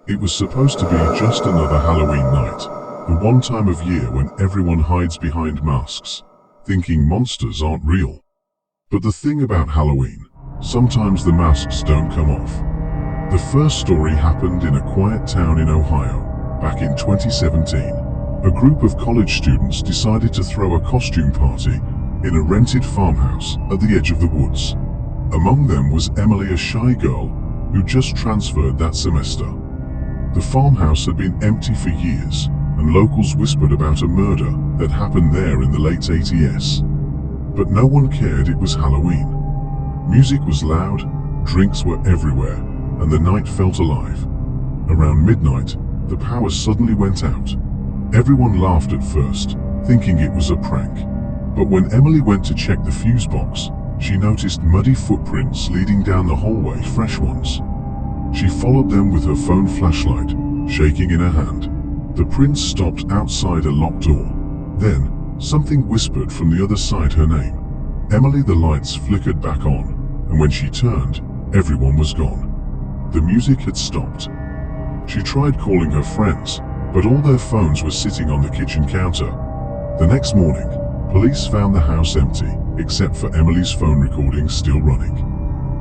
It was supposed to be just another Halloween night, the one time of year when everyone hides behind masks, thinking monsters aren't real. But the thing about Halloween, sometimes the masks don't come off. The first story happened in a quiet town in Ohio, back in 2017. A group of college students decided to throw a costume party in a rented farmhouse at the edge of the woods. Among them was Emily, a shy girl who just transferred that semester. The farmhouse had been empty for years, and locals whispered about a murder that happened there in the late 80s. But no one cared. It was Halloween. Music was loud, drinks were everywhere, and the night felt alive. Around midnight, the power suddenly went out. Everyone laughed at first, thinking it was a prank. But when Emily went to check the fuse box, she noticed muddy footprints leading down the hallway, fresh ones. She followed them with her phone flashlight, shaking in her hand. The prints stopped outside a locked door. Then, something whispered from the other side her name. Emily. The lights flickered back on, and when she turned, everyone was gone. The music had stopped. She tried calling her friends, but all their phones were sitting on the kitchen counter. The next morning, police found the house empty, except for Emily's phone recording still running.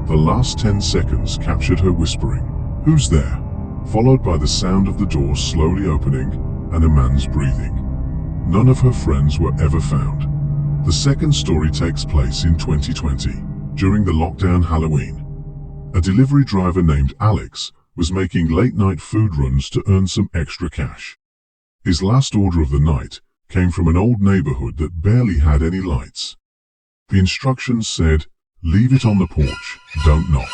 The last 10 seconds captured her whispering, "Who's there?" followed by the sound of the door slowly opening and a man's breathing. None of her friends were ever found. The second story takes place in 2020, during the lockdown Halloween. A delivery driver named Alex was making late-night food runs to earn some extra cash. His last order of the night came from an old neighborhood that barely had any lights. The instructions said, "Leave it on the porch, don't knock."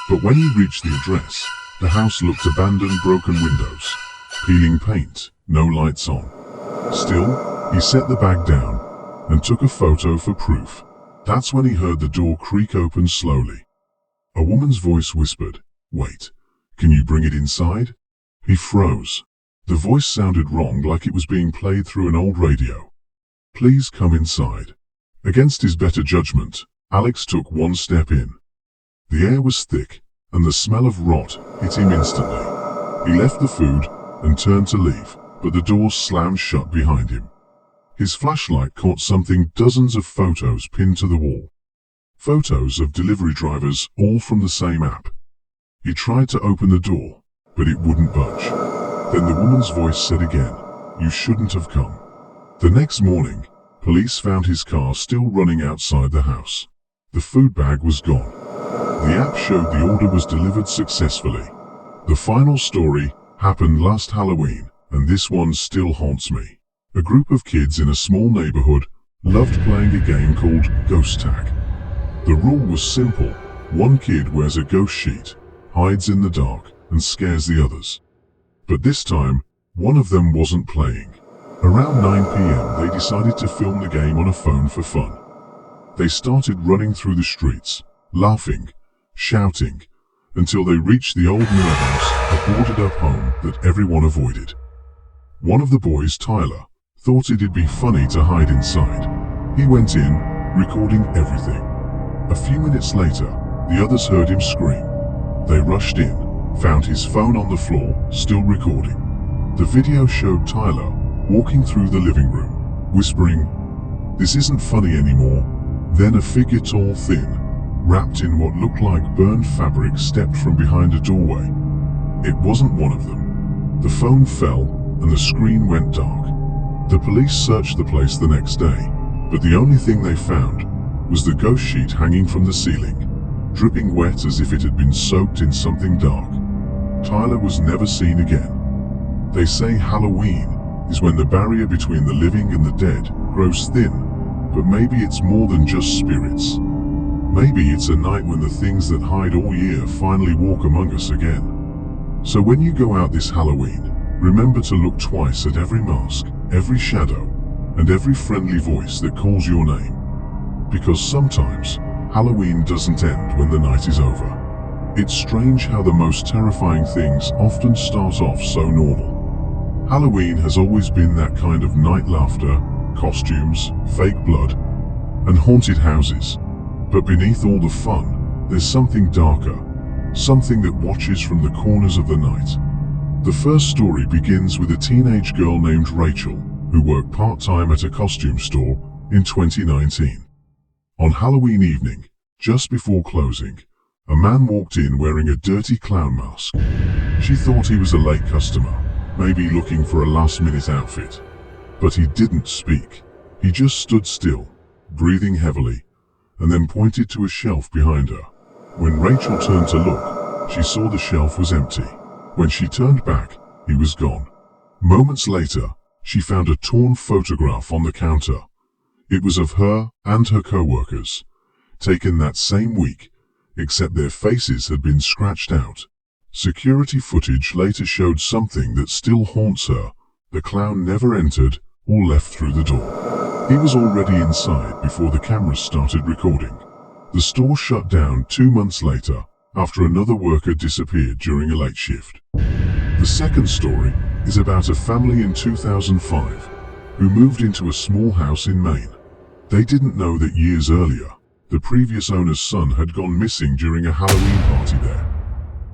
But when he reached the address, the house looked abandoned, broken windows, peeling paint, no lights on. Still, he set the bag down and took a photo for proof. That's when he heard the door creak open slowly. A woman's voice whispered, "Wait, can you bring it inside?" He froze. The voice sounded wrong, like it was being played through an old radio. "Please come inside." Against his better judgment, Alex took one step in. The air was thick, and the smell of rot hit him instantly. He left the food and turned to leave, but the door slammed shut behind him. His flashlight caught something: dozens of photos pinned to the wall. Photos of delivery drivers, all from the same app. He tried to open the door, but it wouldn't budge. Then the woman's voice said again, "You shouldn't have come." The next morning, police found his car still running outside the house. The food bag was gone. The app showed the order was delivered successfully. The final story happened last Halloween, and this one still haunts me. A group of kids in a small neighborhood loved playing a game called Ghost Tag. The rule was simple: one kid wears a ghost sheet, hides in the dark, and scares the others. But this time, one of them wasn't playing. Around 9 p.m. they decided to film the game on a phone for fun. They started running through the streets, laughing, shouting, until they reached the old manor house, a boarded-up home that everyone avoided. One of the boys, Tyler, thought it'd be funny to hide inside. He went in, recording everything. A few minutes later, the others heard him scream. They rushed in, found his phone on the floor, still recording. The video showed Tyler walking through the living room, whispering, "This isn't funny anymore." Then a figure, tall, thin, wrapped in what looked like burned fabric, stepped from behind a doorway. It wasn't one of them. The phone fell, and the screen went dark. The police searched the place the next day, but the only thing they found was the ghost sheet hanging from the ceiling, dripping wet as if it had been soaked in something dark. Tyler was never seen again. They say Halloween is when the barrier between the living and the dead grows thin, but maybe it's more than just spirits. Maybe it's a night when the things that hide all year finally walk among us again. So when you go out this Halloween, remember to look twice at every mask, every shadow, and every friendly voice that calls your name. Because sometimes, Halloween doesn't end when the night is over. It's strange how the most terrifying things often start off so normal. Halloween has always been that kind of night: laughter, costumes, fake blood, and haunted houses. But beneath all the fun, there's something darker, something that watches from the corners of the night. The first story begins with a teenage girl named Rachel, who worked part-time at a costume store in 2019. On Halloween evening, just before closing, a man walked in wearing a dirty clown mask. She thought he was a late customer, maybe looking for a last-minute outfit. But he didn't speak. He just stood still, breathing heavily, and then pointed to a shelf behind her. When Rachel turned to look, she saw the shelf was empty. When she turned back, he was gone. Moments later, she found a torn photograph on the counter. It was of her and her co-workers, taken that same week, except their faces had been scratched out. Security footage later showed something that still haunts her. The clown never entered or left through the door. He was already inside before the cameras started recording. The store shut down 2 months later after another worker disappeared during a late shift. The second story is about a family in 2005 who moved into a small house in Maine. They didn't know that years earlier, the previous owner's son had gone missing during a Halloween party there.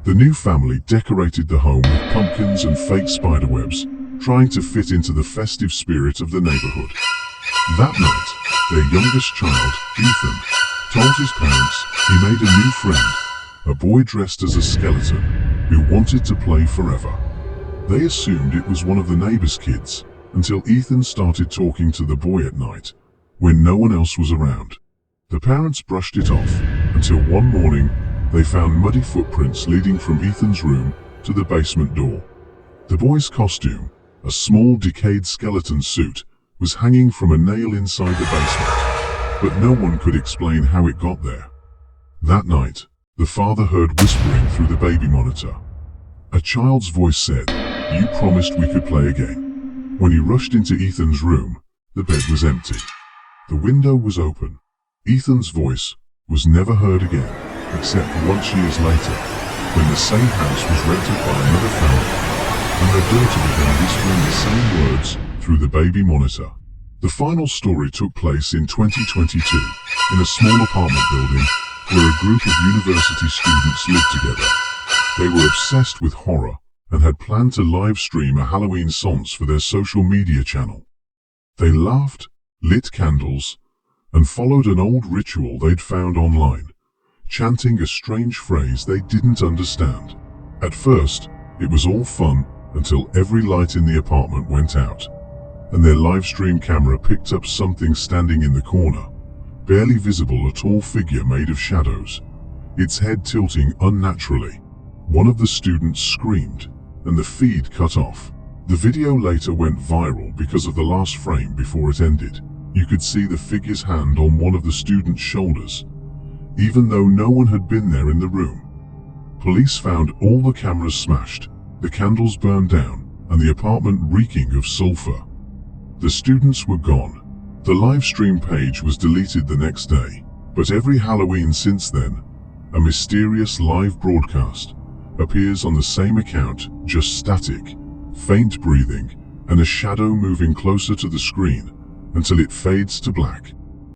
The new family decorated the home with pumpkins and fake spiderwebs, trying to fit into the festive spirit of the neighborhood. That night, their youngest child, Ethan, told his parents he made a new friend, a boy dressed as a skeleton, who wanted to play forever. They assumed it was one of the neighbor's kids, until Ethan started talking to the boy at night, when no one else was around. The parents brushed it off, until one morning, they found muddy footprints leading from Ethan's room to the basement door. The boy's costume, a small decayed skeleton suit, was hanging from a nail inside the basement, but no one could explain how it got there. That night, the father heard whispering through the baby monitor. A child's voice said, "You promised we could play again." When he rushed into Ethan's room, the bed was empty. The window was open. Ethan's voice was never heard again, except once years later, when the same house was rented by another family, and their daughter began whispering the same words through the baby monitor. The final story took place in 2022, in a small apartment building where a group of university students lived together. They were obsessed with horror and had planned to live stream a Halloween seance for their social media channel. They laughed, lit candles, and followed an old ritual they'd found online, chanting a strange phrase they didn't understand. At first, it was all fun until every light in the apartment went out, and their live stream camera picked up something standing in the corner, barely visible, a tall figure made of shadows, its head tilting unnaturally. One of the students screamed, and the feed cut off. The video later went viral because of the last frame before it ended. You could see the figure's hand on one of the students' shoulders, even though no one had been there in the room. Police found all the cameras smashed, the candles burned down, and the apartment reeking of sulfur. The students were gone. The live stream page was deleted the next day, but every Halloween since then, a mysterious live broadcast appears on the same account, just static, faint breathing, and a shadow moving closer to the screen until it fades to black.